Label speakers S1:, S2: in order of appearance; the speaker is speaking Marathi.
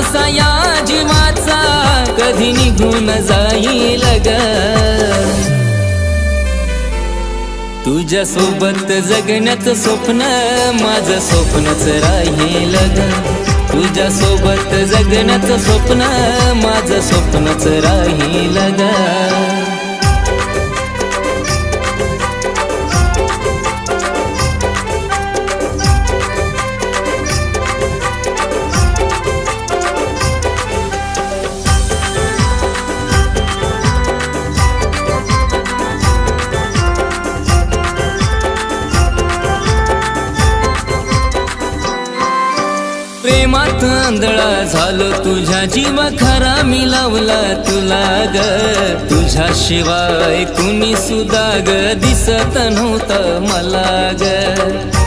S1: श्वासा या जीवाचा कधी निघून जाईल ग तुझ्या सोबत जगण्याचं स्वप्न माझं स्वप्नच राहील ग तुझ्या सोबत जगण्याचं स्वप्न माझं स्वप्नच राहील ग प्रेमात आंधळा झालो तुझ्या जीवा खरा मी लावला तुला ग तुझ्याशिवाय कुणी सुद्धा ग दिसत नव्हतं मला ग